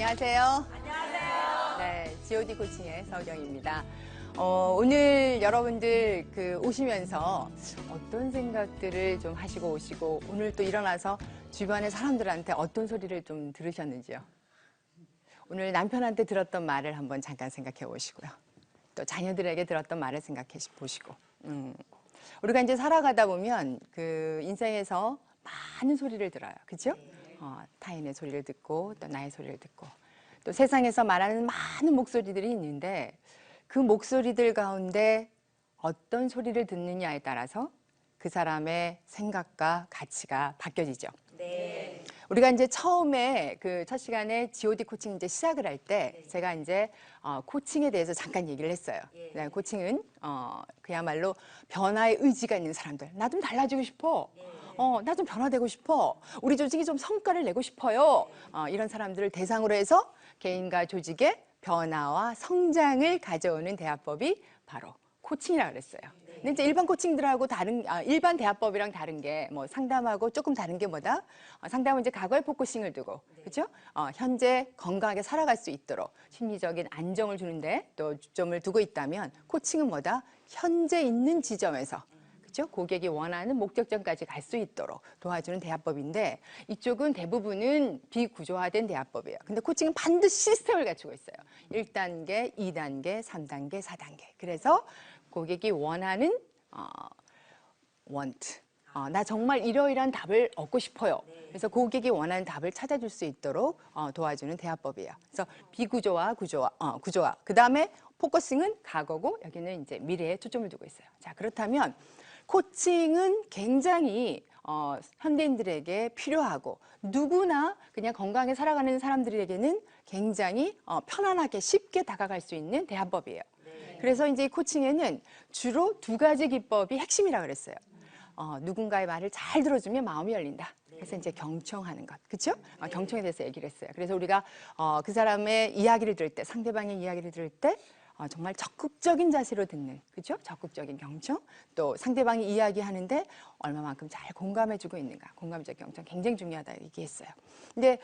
안녕하세요. 안녕하세요. 네, GOD 코칭의 서경입니다. 오늘 여러분들 오시면서 어떤 생각들을 좀 하시고 오시고 오늘 또 일어나서 주변의 사람들한테 어떤 소리를 좀 들으셨는지요? 오늘 남편한테 들었던 말을 한번 잠깐 생각해 보시고요. 또 자녀들에게 들었던 말을 생각해 보시고. 우리가 이제 살아가다 보면 인생에서 많은 소리를 들어요. 그죠? 타인의 소리를 듣고 또 나의 소리를 듣고 또 세상에서 말하는 많은 목소리들이 있는데 그 목소리들 가운데 어떤 소리를 듣느냐에 따라서 그 사람의 생각과 가치가 바뀌어지죠. 네. 우리가 이제 처음에 첫 시간에 GOD 코칭 이제 시작을 할 때 제가 이제 코칭에 대해서 잠깐 얘기를 했어요. 네, 코칭은 그야말로 변화의 의지가 있는 사람들. 나 좀 달라지고 싶어. 나 좀 변화되고 싶어. 우리 조직이 좀 성과를 내고 싶어요. 이런 사람들을 대상으로 해서 개인과 조직의 변화와 성장을 가져오는 대화법이 바로 코칭이라고 그랬어요. 근데 이제 일반 코칭들하고 일반 대화법이랑 다른 게 상담하고 조금 다른 게 뭐다? 상담은 이제 과거에 포커싱을 두고, 그죠? 현재 건강하게 살아갈 수 있도록 심리적인 안정을 주는데 또 주점을 두고 있다면 코칭은 뭐다? 현재 있는 지점에서 그죠? 고객이 원하는 목적점까지 갈 수 있도록 도와주는 대화법인데 이쪽은 대부분은 비구조화된 대화법이에요. 근데 코칭은 반드시 시스템을 갖추고 있어요. 1단계, 2단계, 3단계, 4단계. 그래서 고객이 원하는 want. 나 정말 이러이러한 답을 얻고 싶어요. 그래서 고객이 원하는 답을 찾아줄 수 있도록 도와주는 대화법이에요. 그래서 비구조화, 구조화. 그 다음에 포커싱은 과거고 여기는 이제 미래에 초점을 두고 있어요. 자, 그렇다면 코칭은 굉장히 현대인들에게 필요하고 누구나 그냥 건강하게 살아가는 사람들에게는 굉장히 편안하게 쉽게 다가갈 수 있는 대화법이에요. 그래서 이제 코칭에는 주로 두 가지 기법이 핵심이라고 그랬어요. 누군가의 말을 잘 들어주면 마음이 열린다. 그래서 이제 경청하는 것, 그렇죠? 경청에 대해서 얘기를 했어요. 그래서 우리가 그 사람의 이야기를 들을 때, 상대방의 이야기를 들을 때 정말 적극적인 자세로 듣는, 그렇죠? 적극적인 경청, 또 상대방이 이야기하는데 얼마만큼 잘 공감해주고 있는가, 공감적 경청 굉장히 중요하다 얘기했어요. 근데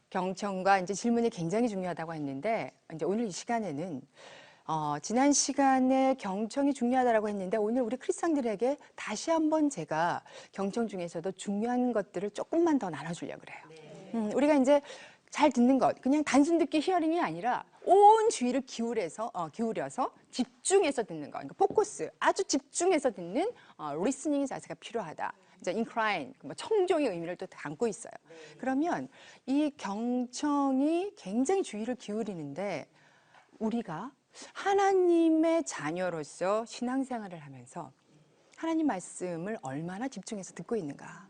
경청과 이제 질문이 굉장히 중요하다고 했는데 이제 오늘 이 시간에는 지난 시간에 경청이 중요하다고 했는데 오늘 우리 크리스찬들에게 다시 한번 제가 경청 중에서도 중요한 것들을 조금만 더 나눠주려고 그래요. 우리가 이제 잘 듣는 것, 그냥 단순 듣기 히어링이 아니라 온 주의를 기울여서 집중해서 듣는 것, 그러니까 포커스, 아주 집중해서 듣는 리스닝 자세가 필요하다. 이제 incline, 청종의 의미를 또 담고 있어요. 그러면 이 경청이 굉장히 주의를 기울이는데 우리가 하나님의 자녀로서 신앙생활을 하면서 하나님 말씀을 얼마나 집중해서 듣고 있는가.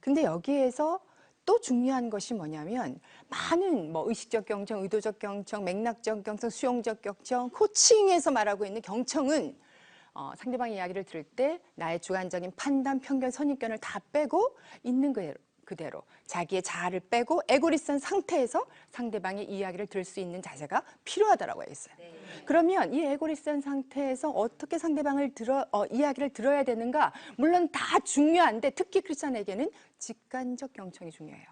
근데 여기에서 또 중요한 것이 뭐냐면 많은 의식적 경청, 의도적 경청, 맥락적 경청, 수용적 경청, 코칭에서 말하고 있는 경청은 상대방의 이야기를 들을 때 나의 주관적인 판단, 편견, 선입견을 다 빼고 있는 그대로 자기의 자아를 빼고 에고리스한 상태에서 상대방의 이야기를 들을 수 있는 자세가 필요하다고 했어요. 그러면 이 에고리스한 상태에서 어떻게 상대방을 이야기를 들어야 되는가? 물론 다 중요한데 특히 크리스찬에게는 직관적 경청이 중요해요.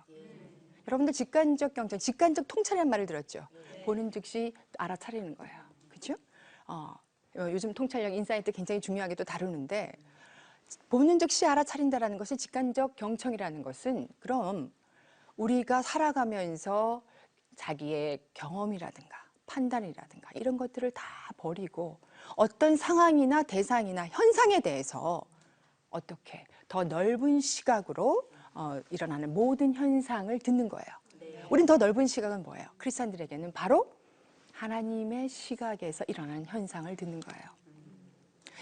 여러분들 직관적 경청, 직관적 통찰이라는 말을 들었죠? 보는 즉시 알아차리는 거예요. 그렇죠? 요즘 통찰력 인사이트 굉장히 중요하게 또 다루는데 보는 즉시 알아차린다는 것이 직관적 경청이라는 것은 그럼 우리가 살아가면서 자기의 경험이라든가 판단이라든가 이런 것들을 다 버리고 어떤 상황이나 대상이나 현상에 대해서 어떻게 더 넓은 시각으로 일어나는 모든 현상을 듣는 거예요. 우린 더 넓은 시각은 뭐예요? 크리스찬들에게는 바로 하나님의 시각에서 일어나는 현상을 듣는 거예요.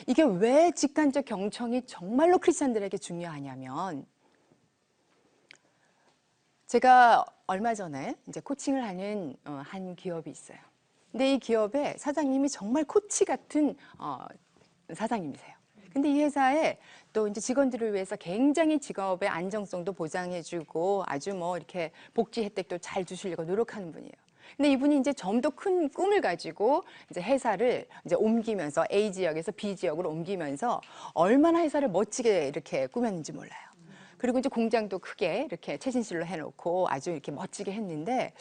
이게 왜 직관적 경청이 정말로 크리스찬들에게 중요하냐면 제가 얼마 전에 이제 코칭을 하는 한 기업이 있어요. 근데 이 기업의 사장님이 정말 코치 같은 사장님이세요. 근데 이 회사에 또 이제 직원들을 위해서 굉장히 직업의 안정성도 보장해주고 아주 이렇게 복지 혜택도 잘 주시려고 노력하는 분이에요. 근데 이분이 이제 좀 더 큰 꿈을 가지고 이제 회사를 이제 옮기면서 A 지역에서 B 지역으로 옮기면서 얼마나 회사를 멋지게 이렇게 꾸몄는지 몰라요. 그리고 이제 공장도 크게 이렇게 최신실로 해놓고 아주 이렇게 멋지게 했는데,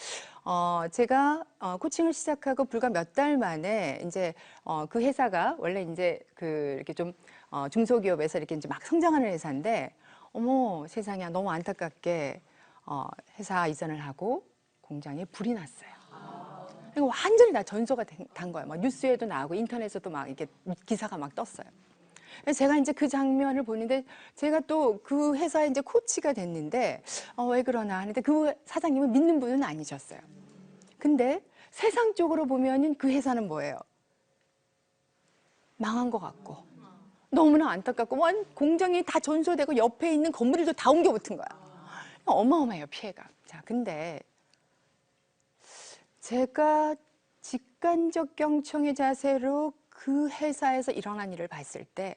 제가 코칭을 시작하고 불과 몇 달 만에 이제 그 회사가 원래 이제 그 이렇게 좀 중소기업에서 이렇게 이제 막 성장하는 회사인데, 어머 세상에 너무 안타깝게 회사 이전을 하고 공장에 불이 났어요. 그리고 완전히 다 전소가 단 거예요. 막 뉴스에도 나오고 인터넷에도 막 이렇게 기사가 막 떴어요. 그래서 제가 이제 그 장면을 보는데, 제가 또 그 회사에 이제 코치가 됐는데 왜 그러나 하는데, 그 사장님은 믿는 분은 아니셨어요. 근데 세상적으로 보면은 그 회사는 뭐예요? 망한 것 같고 너무나 안타깝고, 공장이 다 전소되고 옆에 있는 건물들도 다 옮겨 붙은 거야. 어마어마해요, 피해가. 자, 근데 제가 직간접 경청의 자세로 그 회사에서 일어난 일을 봤을 때,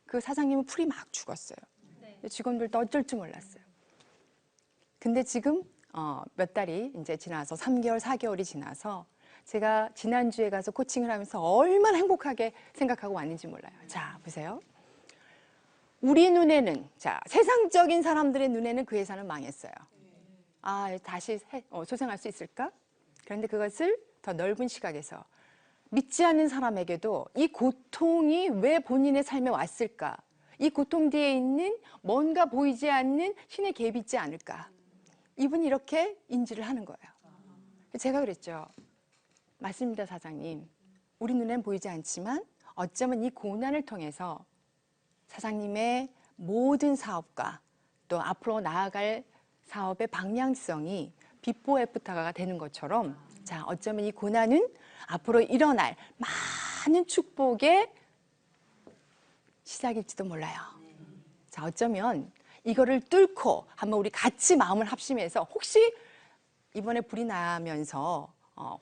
그 사장님은 풀이 막 죽었어요. 직원들도 어쩔 줄 몰랐어요. 근데 지금 몇 달이 이제 지나서 3개월, 4개월이 지나서 제가 지난주에 가서 코칭을 하면서 얼마나 행복하게 생각하고 왔는지 몰라요. 자, 보세요. 우리 눈에는, 자, 세상적인 사람들의 눈에는 그 회사는 망했어요. 다시 소생할 수 있을까? 그런데 그것을 더 넓은 시각에서 믿지 않는 사람에게도 이 고통이 왜 본인의 삶에 왔을까? 이 고통 뒤에 있는 뭔가 보이지 않는 신의 계획이 있지 않을까? 이분이 이렇게 인지를 하는 거예요. 제가 그랬죠. 맞습니다, 사장님. 우리 눈엔 보이지 않지만 어쩌면 이 고난을 통해서 사장님의 모든 사업과 또 앞으로 나아갈 사업의 방향성이 비포 애프터가 되는 것처럼, 자, 어쩌면 이 고난은 앞으로 일어날 많은 축복의 시작일지도 몰라요. 자, 어쩌면 이거를 뚫고 한번 우리 같이 마음을 합심해서, 혹시 이번에 불이 나면서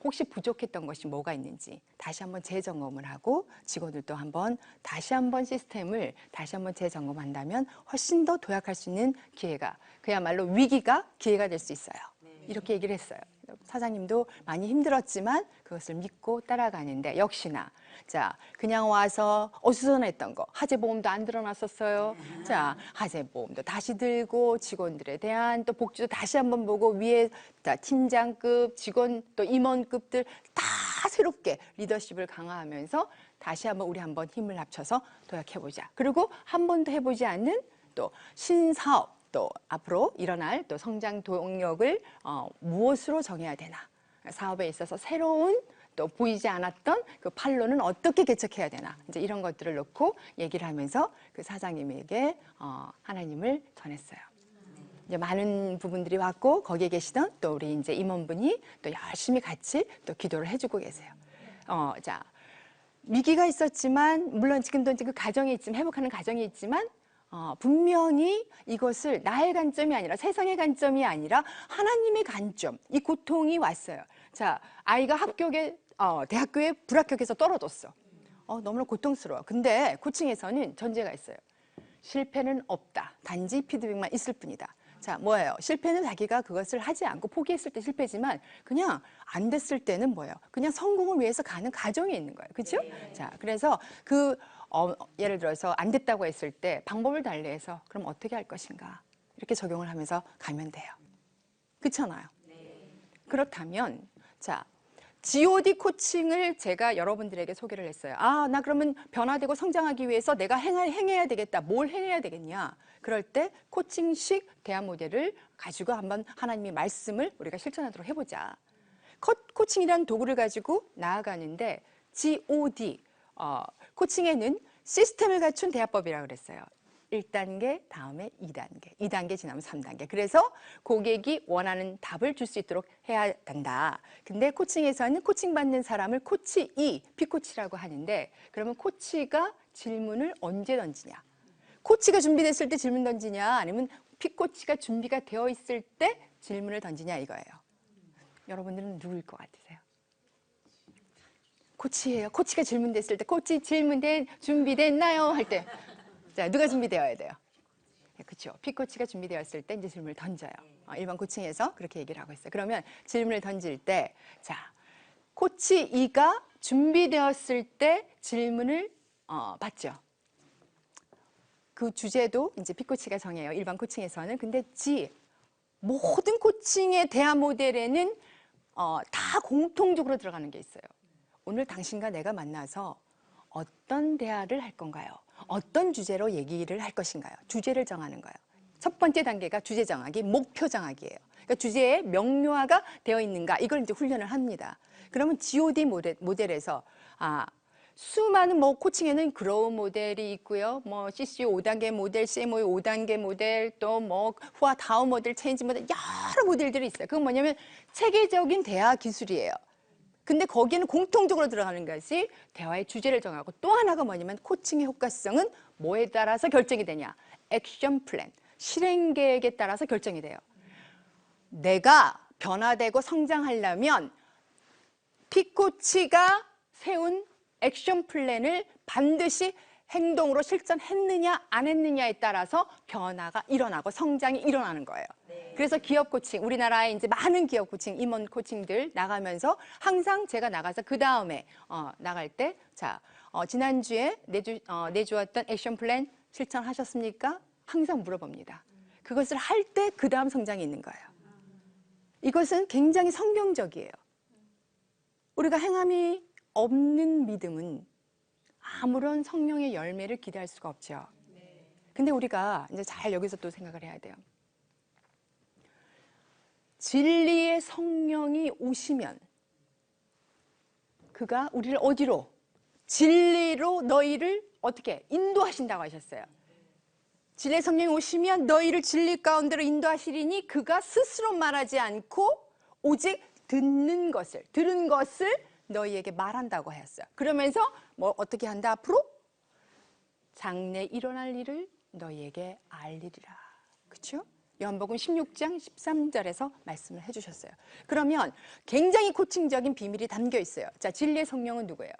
혹시 부족했던 것이 뭐가 있는지 다시 한번 재점검을 하고, 직원들도 한번 다시 한번 시스템을 다시 한번 재점검한다면 훨씬 더 도약할 수 있는 기회가, 그야말로 위기가 기회가 될 수 있어요. 이렇게 얘기를 했어요. 사장님도 많이 힘들었지만 그것을 믿고 따라가는데, 역시나 자, 그냥 와서 어수선했던 거, 하재보험도 안 들어놨었어요. 자, 하재보험도 다시 들고, 직원들에 대한 또 복지도 다시 한번 보고, 위에 자, 팀장급, 직원 또 임원급들 다 새롭게 리더십을 강화하면서 다시 한번 우리 한번 힘을 합쳐서 도약해보자. 그리고 한 번도 해보지 않는 또 신사업, 또 앞으로 일어날 또 성장 동력을 무엇으로 정해야 되나, 사업에 있어서 새로운 또 보이지 않았던 그 판로는 어떻게 개척해야 되나, 이제 이런 것들을 놓고 얘기를 하면서 그 사장님에게 하나님을 전했어요. 이제 많은 부분들이 왔고, 거기에 계시던 또 우리 이제 임원분이 또 열심히 같이 또 기도를 해주고 계세요. 자, 위기가 있었지만, 물론 지금도 이제 그 가정에 있지만, 회복하는 가정에 있지만, 분명히 이것을 나의 관점이 아니라, 세상의 관점이 아니라 하나님의 관점, 이 고통이 왔어요. 자, 아이가 대학교에 불합격해서 떨어졌어. 너무나 고통스러워. 근데 코칭에서는 전제가 있어요. 실패는 없다. 단지 피드백만 있을 뿐이다. 자, 뭐예요? 실패는 자기가 그것을 하지 않고 포기했을 때 실패지만, 그냥 안 됐을 때는 뭐예요? 그냥 성공을 위해서 가는 과정에 있는 거예요. 그렇죠? 자, 그래서 예를 들어서 안 됐다고 했을 때 방법을 달리해서 그럼 어떻게 할 것인가, 이렇게 적용을 하면서 가면 돼요. 그렇잖아요. 그렇다면, 자, GOD 코칭을 제가 여러분들에게 소개를 했어요. 나 그러면 변화되고 성장하기 위해서 내가 행해야 되겠다. 뭘 행해야 되겠냐? 그럴 때 코칭식 대화 모델을 가지고 한번 하나님의 말씀을 우리가 실천하도록 해보자. 코칭이라는 도구를 가지고 나아가는데, GOD, 코칭에는 시스템을 갖춘 대화법이라고 그랬어요. 1단계, 다음에 2단계, 2단계 지나면 3단계. 그래서 고객이 원하는 답을 줄 수 있도록 해야 된다. 근데 코칭에서는 코칭받는 사람을 코치이, 피코치라고 하는데, 그러면 코치가 질문을 언제 던지냐? 코치가 준비됐을 때 질문 던지냐, 아니면 피코치가 준비가 되어 있을 때 질문을 던지냐, 이거예요. 여러분들은 누구일 것 같으세요? 코치예요. 코치가 질문됐을 때, 코치 준비됐나요? 할 때, 자, 누가 준비되어야 돼요? 그렇죠. 피코치가 준비되었을 때 이제 질문을 던져요. 일반 코칭에서 그렇게 얘기를 하고 있어요. 그러면 질문을 던질 때, 자, 코치 E가 준비되었을 때 질문을 받죠. 그 주제도 이제 B코치가 정해요. 일반 코칭에서는. 근데 모든 코칭의 대화 모델에는 다 공통적으로 들어가는 게 있어요. 오늘 당신과 내가 만나서 어떤 대화를 할 건가요? 어떤 주제로 얘기를 할 것인가요? 주제를 정하는 거예요. 첫 번째 단계가 주제 정하기, 목표 정하기예요. 그러니까 주제에 명료화가 되어 있는가, 이걸 이제 훈련을 합니다. 그러면 GOD 모델에서 수많은 코칭에는 그로우 모델이 있고요. CCO 5단계 모델, CMO의 5단계 모델, 또 후와 다운 모델, 체인지 모델, 여러 모델들이 있어요. 그건 뭐냐면 체계적인 대화 기술이에요. 근데 거기는 공통적으로 들어가는 것이 대화의 주제를 정하고, 또 하나가 뭐냐면 코칭의 효과성은 뭐에 따라서 결정이 되냐? 액션 플랜, 실행 계획에 따라서 결정이 돼요. 내가 변화되고 성장하려면 B코치가 세운 액션 플랜을 반드시 행동으로 실천했느냐 안 했느냐에 따라서 변화가 일어나고 성장이 일어나는 거예요. 그래서 기업 코칭, 우리나라에 이제 많은 기업 코칭, 임원 코칭들 나가면서 항상 제가 나가서 그 다음에 나갈 때, 지난주에 내주었던 액션 플랜 실천하셨습니까? 항상 물어봅니다. 그것을 할 때 그 다음 성장이 있는 거예요. 이것은 굉장히 성경적이에요. 우리가 행함이 없는 믿음은 아무런 성령의 열매를 기대할 수가 없죠. 근데 우리가 이제 잘 여기서 또 생각을 해야 돼요. 진리의 성령이 오시면 그가 우리를 어디로? 진리로 너희를 어떻게 인도하신다고 하셨어요. 진리의 성령이 오시면 너희를 진리 가운데로 인도하시리니 그가 스스로 말하지 않고 오직 들은 것을 너희에게 말한다고 하였어요. 그러면서 어떻게 한다? 앞으로 장래 일어날 일을 너희에게 알리리라. 그렇죠? 요한복음 16장 13절에서 말씀을 해주셨어요. 그러면 굉장히 코칭적인 비밀이 담겨 있어요. 자, 진리의 성령은 누구예요?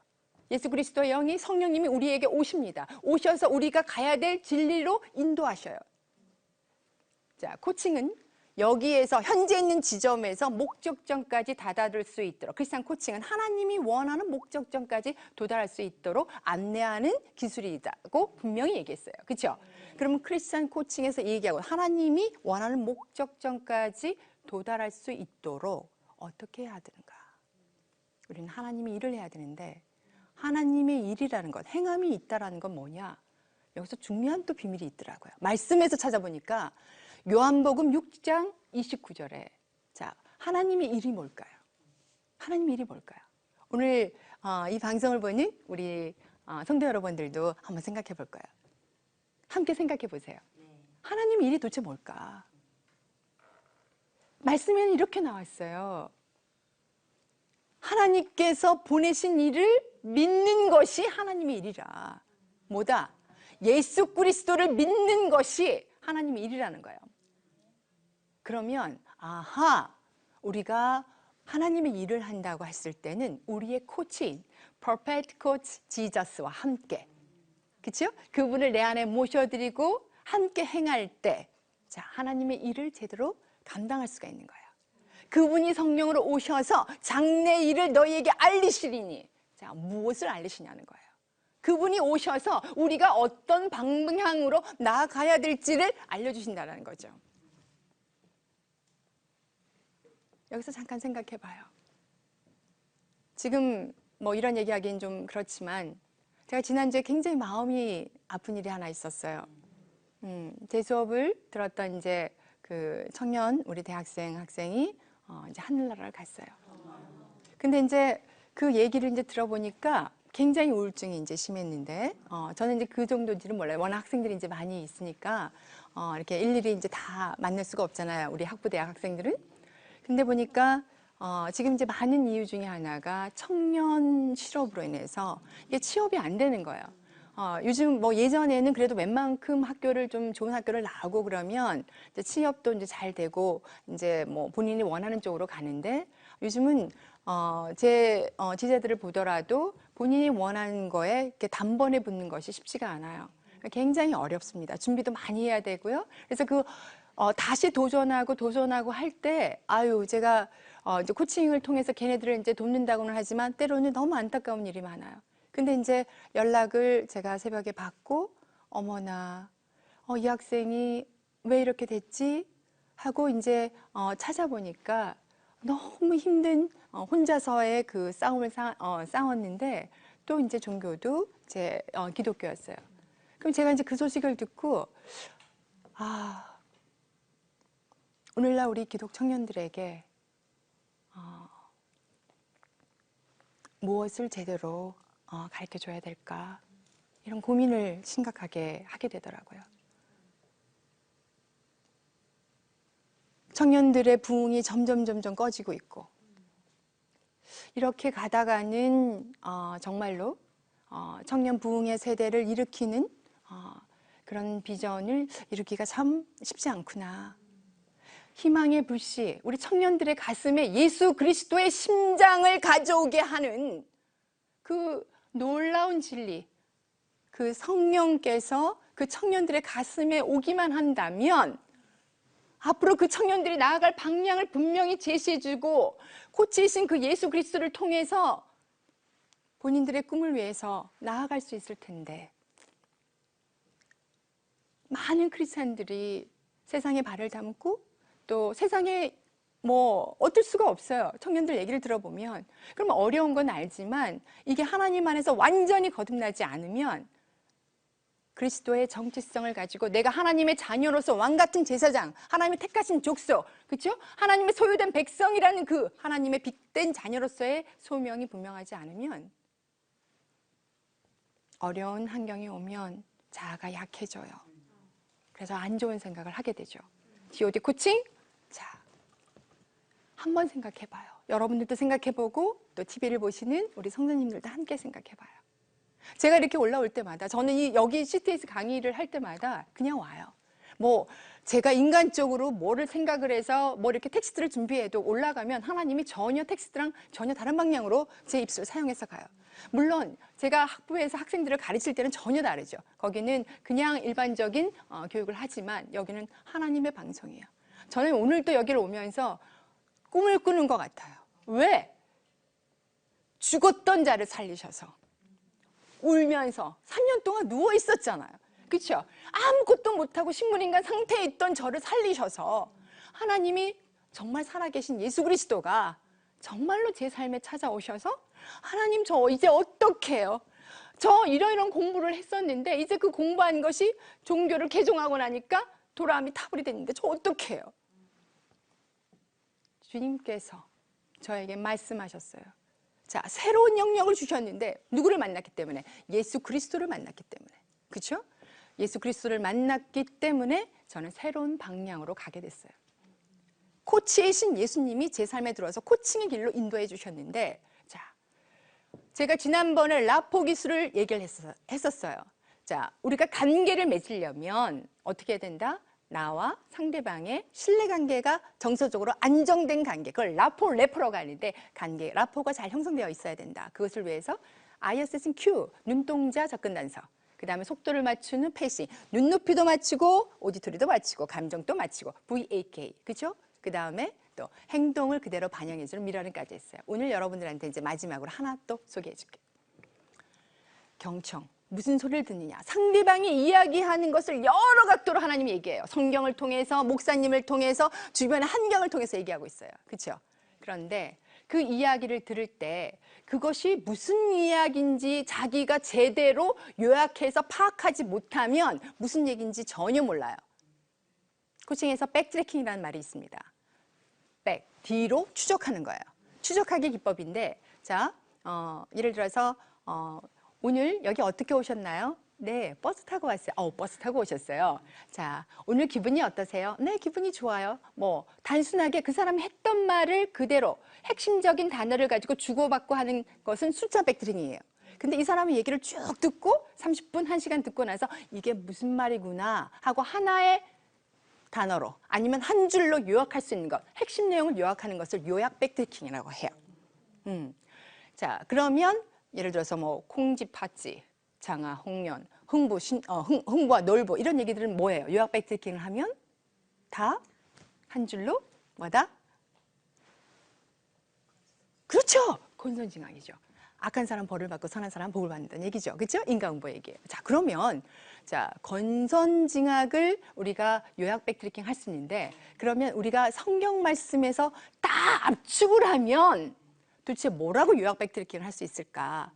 예수 그리스도의 영이, 성령님이 우리에게 오십니다. 오셔서 우리가 가야 될 진리로 인도하셔요. 자, 코칭은 여기에서 현재 있는 지점에서 목적점까지 다다를 수 있도록, 크리스찬 코칭은 하나님이 원하는 목적점까지 도달할 수 있도록 안내하는 기술이라고 분명히 얘기했어요. 그렇죠? 그러면 크리스찬 코칭에서 얘기하고 하나님이 원하는 목적점까지 도달할 수 있도록 어떻게 해야 되는가? 우리는 하나님이 일을 해야 되는데, 하나님의 일이라는 것, 행함이 있다라는 건 뭐냐? 여기서 중요한 또 비밀이 있더라고요. 말씀에서 찾아보니까 요한복음 6장 29절에 하나님의 일이 뭘까요? 하나님의 일이 뭘까요? 오늘 이 방송을 보는 우리 성도 여러분들도 한번 생각해 볼까요? 함께 생각해 보세요. 하나님의 일이 도대체 뭘까? 말씀에는 이렇게 나왔어요. 하나님께서 보내신 일을 믿는 것이 하나님의 일이라. 뭐다? 예수 그리스도를 믿는 것이 하나님의 일이라는 거예요. 그러면 우리가 하나님의 일을 한다고 했을 때는 우리의 코치인 Perfect Coach Jesus와 함께, 그렇죠? 그분을 내 안에 모셔드리고 함께 행할 때 하나님의 일을 제대로 감당할 수가 있는 거예요. 그분이 성령으로 오셔서 장래 일을 너희에게 알리시리니, 무엇을 알리시냐는 거예요. 그분이 오셔서 우리가 어떤 방향으로 나아가야 될지를 알려주신다는 거죠. 여기서 잠깐 생각해 봐요. 지금 이런 얘기하기는 좀 그렇지만 제가 지난주에 굉장히 마음이 아픈 일이 하나 있었어요. 제 수업을 들었던 이제 그 청년 우리 학생이 이제 하늘나라를 갔어요. 근데 이제 그 얘기를 이제 들어보니까 굉장히 우울증이 이제 심했는데, 저는 이제 그 정도인지는 몰라요. 워낙 학생들이 이제 많이 있으니까, 이렇게 일일이 이제 다 만날 수가 없잖아요. 우리 학부대학 학생들은. 근데 보니까, 지금 이제 많은 이유 중에 하나가 청년 실업으로 인해서 이게 취업이 안 되는 거예요. 요즘 예전에는 그래도 웬만큼 학교를 좀 좋은 학교를 나오고 그러면 이제 취업도 이제 잘 되고 이제 본인이 원하는 쪽으로 가는데, 요즘은 제 지자들을 보더라도 본인이 원하는 거에 이렇게 단번에 붙는 것이 쉽지가 않아요. 굉장히 어렵습니다. 준비도 많이 해야 되고요. 그래서 다시 도전하고 할 때, 제가 이제 코칭을 통해서 걔네들을 이제 돕는다고는 하지만 때로는 너무 안타까운 일이 많아요. 근데 이제 연락을 제가 새벽에 받고, 어머나, 이 학생이 왜 이렇게 됐지? 하고 이제 찾아보니까 너무 힘든 혼자서의 그 싸움을 싸웠는데 또 이제 종교도 제 기독교였어요. 그럼 제가 이제 그 소식을 듣고 오늘날 우리 기독 청년들에게 무엇을 제대로 가르쳐 줘야 될까 이런 고민을 심각하게 하게 되더라고요. 청년들의 부흥이 점점 꺼지고 있고 이렇게 가다가는 정말로 청년 부흥의 세대를 일으키는 그런 비전을 이루기가 참 쉽지 않구나. 희망의 불씨, 우리 청년들의 가슴에 예수 그리스도의 심장을 가져오게 하는 그 놀라운 진리, 그 성령께서 그 청년들의 가슴에 오기만 한다면 앞으로 그 청년들이 나아갈 방향을 분명히 제시해주고 코치이신 그 예수 그리스도를 통해서 본인들의 꿈을 위해서 나아갈 수 있을 텐데 많은 크리스찬들이 세상에 발을 담고 또 세상에 뭐 어쩔 수가 없어요. 청년들 얘기를 들어보면 그러면 어려운 건 알지만 이게 하나님 안에서 완전히 거듭나지 않으면 그리스도의 정체성을 가지고 내가 하나님의 자녀로서 왕같은 제사장, 하나님의 택하신 족속, 그렇죠? 하나님의 소유된 백성이라는 그 하나님의 빛된 자녀로서의 소명이 분명하지 않으면 어려운 환경이 오면 자아가 약해져요. 그래서 안 좋은 생각을 하게 되죠. G.O.D 코칭? 자, 한번 생각해봐요. 여러분들도 생각해보고 또 TV를 보시는 우리 성도님들도 함께 생각해봐요. 제가 이렇게 올라올 때마다 저는 여기 CTS 강의를 할 때마다 그냥 와요. 뭐 제가 인간적으로 뭐를 생각을 해서 뭐 이렇게 텍스트를 준비해도 올라가면 하나님이 전혀 텍스트랑 전혀 다른 방향으로 제 입술을 사용해서 가요. 물론 제가 학부에서 학생들을 가르칠 때는 전혀 다르죠. 거기는 그냥 일반적인 교육을 하지만 여기는 하나님의 방송이에요. 저는 오늘도 여기를 오면서 꿈을 꾸는 것 같아요. 왜? 죽었던 자를 살리셔서 울면서 3년 동안 누워 있었잖아요. 그렇죠? 아무것도 못하고 식물인간 상태에 있던 저를 살리셔서 하나님이 정말 살아계신 예수 그리스도가 정말로 제 삶에 찾아오셔서 하나님 저 이제 어떻게 해요? 저 이런 공부를 했었는데 이제 그 공부한 것이 종교를 개종하고 나니까 도라미 타불이 됐는데 저 어떻게 해요? 주님께서 저에게 말씀하셨어요. 자, 새로운 영역을 주셨는데 누구를 만났기 때문에? 예수 그리스도를 만났기 때문에. 그렇죠? 예수 그리스도를 만났기 때문에 저는 새로운 방향으로 가게 됐어요. 코치이신 예수님이 제 삶에 들어와서 코칭의 길로 인도해 주셨는데, 자, 제가 지난번에 라포 기술을 얘기를 했었어요. 자, 우리가 관계를 맺으려면 어떻게 해야 된다? 나와 상대방의 신뢰관계가 정서적으로 안정된 관계, 그걸 라포라고 하는데 관계, 라포가 잘 형성되어 있어야 된다. 그것을 위해서 ISS는 Q, 눈동자 접근 단서, 그 다음에 속도를 맞추는 페이싱, 눈높이도 맞추고 오디토리도 맞추고 감정도 맞추고 VAK, 그렇죠? 그 다음에 또 행동을 그대로 반영해주는 미러링까지 했어요. 오늘 여러분들한테 이제 마지막으로 하나 또 소개해줄게요. 경청. 무슨 소리를 듣느냐? 상대방이 이야기하는 것을 여러 각도로 하나님이 얘기해요. 성경을 통해서, 목사님을 통해서, 주변의 환경을 통해서 얘기하고 있어요. 그렇죠? 그런데 그 이야기를 들을 때 그것이 무슨 이야기인지 자기가 제대로 요약해서 파악하지 못하면 무슨 얘기인지 전혀 몰라요. 코칭에서 백트래킹이라는 말이 있습니다. 백, 뒤로 추적하는 거예요. 추적하기 기법인데, 자, 예를 들어서 오늘 여기 어떻게 오셨나요? 네, 버스 타고 왔어요. 버스 타고 오셨어요. 자, 오늘 기분이 어떠세요? 네, 기분이 좋아요. 뭐 단순하게 그 사람이 했던 말을 그대로 핵심적인 단어를 가지고 주고받고 하는 것은 숫자 백트링이에요. 근데 이 사람의 얘기를 쭉 듣고 30분, 1시간 듣고 나서 이게 무슨 말이구나 하고 하나의 단어로 아니면 한 줄로 요약할 수 있는 것, 핵심 내용을 요약하는 것을 요약 백트래킹이라고 해요. 자, 그러면 예를 들어서 뭐 콩지, 팥지, 장아, 홍련, 흥부와 놀부 이런 얘기들은 뭐예요? 요약 백트래킹을 하면 다 한 줄로 뭐다? 그렇죠. 권선징악이죠. 악한 사람 벌을 받고 선한 사람 복을 받는다는 얘기죠. 그렇죠? 인과응보 얘기예요. 자, 그러면 자, 건선징악을 우리가 요약 백트래킹 할 수 있는데 그러면 우리가 성경 말씀에서 다 압축을 하면 도대체 뭐라고 요약 백트래킹을 할 수 있을까?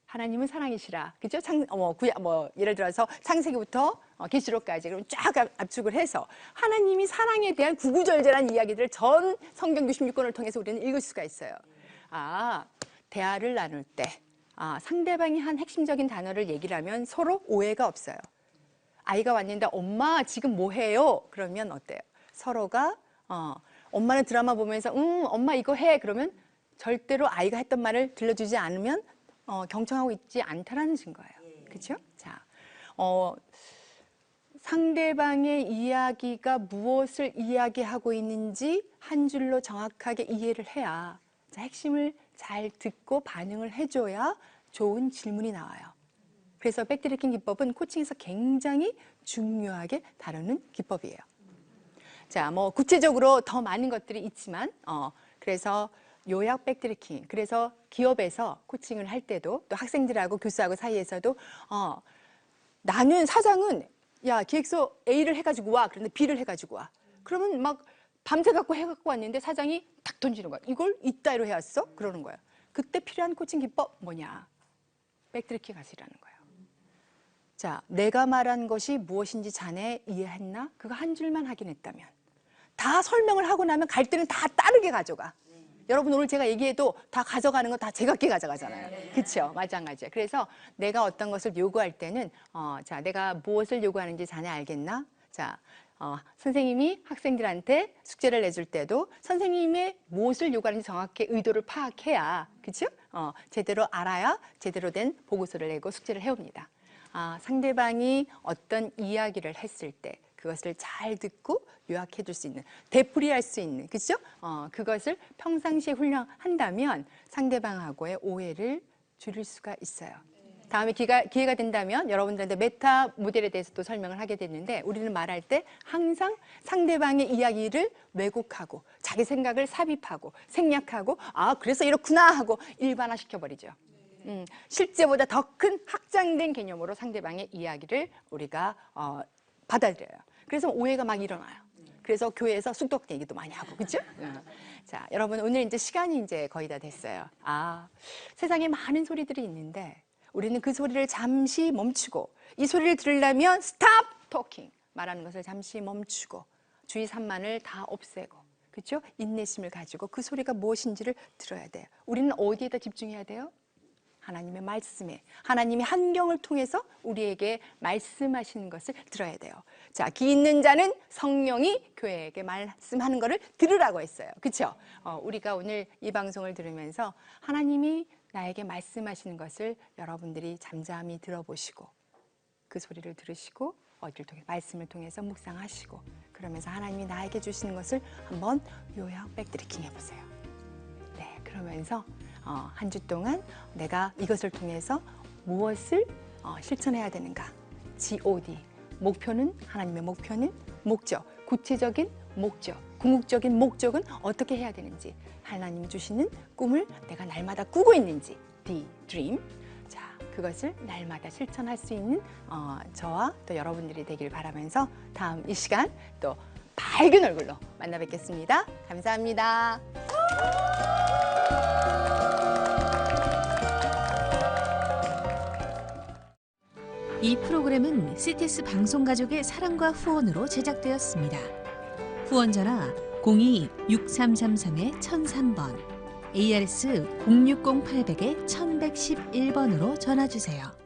하나님은 사랑이시라. 그죠? 예를 들어서 창세기부터 계시록까지 그럼 쫙 압축을 해서 하나님이 사랑에 대한 구구절절한 이야기들을 전 성경 66권을 통해서 우리는 읽을 수가 있어요. 대화를 나눌 때 상대방이 한 핵심적인 단어를 얘기를 하면 서로 오해가 없어요. 아이가 왔는데 엄마 지금 뭐 해요? 그러면 어때요? 서로가 엄마는 드라마 보면서 엄마 이거 해. 그러면 절대로 아이가 했던 말을 들려주지 않으면 경청하고 있지 않다라는 증거예요. 그렇죠? 자, 상대방의 이야기가 무엇을 이야기하고 있는지 한 줄로 정확하게 이해를 해야 자, 핵심을 잘 듣고 반응을 해줘야 좋은 질문이 나와요. 그래서 백트래킹 기법은 코칭에서 굉장히 중요하게 다루는 기법이에요. 자, 뭐 구체적으로 더 많은 것들이 있지만 그래서 요약 백트래킹, 그래서 기업에서 코칭을 할 때도 또 학생들하고 교수하고 사이에서도 나는 사장은 야 기획서 A를 해가지고 와. 그런데 B를 해가지고 와. 그러면 막 밤새 갖고 해갖고 왔는데 사장이 탁 던지는 거야. 이걸 이따위로 해왔어? 그러는 거야. 그때 필요한 코칭 기법 뭐냐? 백트래킹 하시라는 거예요. 자, 내가 말한 것이 무엇인지 자네 이해했나? 그거 한 줄만 확인했다면 다 설명을 하고 나면 갈 때는 다 다르게 가져가. 여러분 오늘 제가 얘기해도 다 가져가는 거 다 제각기 가져가잖아요. 그렇죠? 마찬가지예요. 그래서 내가 어떤 것을 요구할 때는 자, 내가 무엇을 요구하는지 자네 알겠나? 자, 선생님이 학생들한테 숙제를 내줄 때도 선생님의 무엇을 요구하는지 정확히 의도를 파악해야, 그렇죠? 제대로 알아야 제대로 된 보고서를 내고 숙제를 해옵니다. 상대방이 어떤 이야기를 했을 때 그것을 잘 듣고 요약해 줄 수 있는, 되풀이할 수 있는, 그렇죠? 그것을 평상시에 훈련한다면 상대방하고의 오해를 줄일 수가 있어요. 다음에 기회가 된다면 여러분들한테 메타 모델에 대해서 또 설명을 하게 됐는데 우리는 말할 때 항상 상대방의 이야기를 왜곡하고 자기 생각을 삽입하고 생략하고 그래서 이렇구나 하고 일반화 시켜버리죠. 실제보다 더 큰 확장된 개념으로 상대방의 이야기를 우리가 받아들여요. 그래서 오해가 막 일어나요. 그래서 교회에서 쑥덕 얘기도 많이 하고, 그렇죠? 자, 여러분 오늘 이제 시간이 이제 거의 다 됐어요. 세상에 많은 소리들이 있는데 우리는 그 소리를 잠시 멈추고 이 소리를 들으려면 stop talking 말하는 것을 잠시 멈추고 주의 산만을 다 없애고, 그렇죠? 인내심을 가지고 그 소리가 무엇인지를 들어야 돼요. 우리는 어디에다 집중해야 돼요? 하나님의 말씀에, 하나님의 환경을 통해서 우리에게 말씀하시는 것을 들어야 돼요. 자, 귀 있는 자는 성령이 교회에게 말씀하는 것을 들으라고 했어요. 그렇죠? 우리가 오늘 이 방송을 들으면서 하나님이 나에게 말씀하시는 것을 여러분들이 잠잠히 들어보시고 그 소리를 들으시고 어디를 통해 말씀을 통해서 묵상하시고 그러면서 하나님이 나에게 주시는 것을 한번 요약 백트래킹 해보세요. 네, 그러면서 한 주 동안 내가 이것을 통해서 무엇을 실천해야 되는가? GOD. 목표는, 하나님의 목표는 목적, 구체적인 목적, 궁극적인 목적은 어떻게 해야 되는지, 하나님이 주시는 꿈을 내가 날마다 꾸고 있는지, The Dream. 자, 그것을 날마다 실천할 수 있는 저와 또 여러분들이 되길 바라면서 다음 이 시간 또 밝은 얼굴로 만나 뵙겠습니다. 감사합니다. 이 프로그램은 CTS 방송가족의 사랑과 후원으로 제작되었습니다. 후원 전화 02-6333-1003번, ARS 060-800-1111번으로 전화주세요.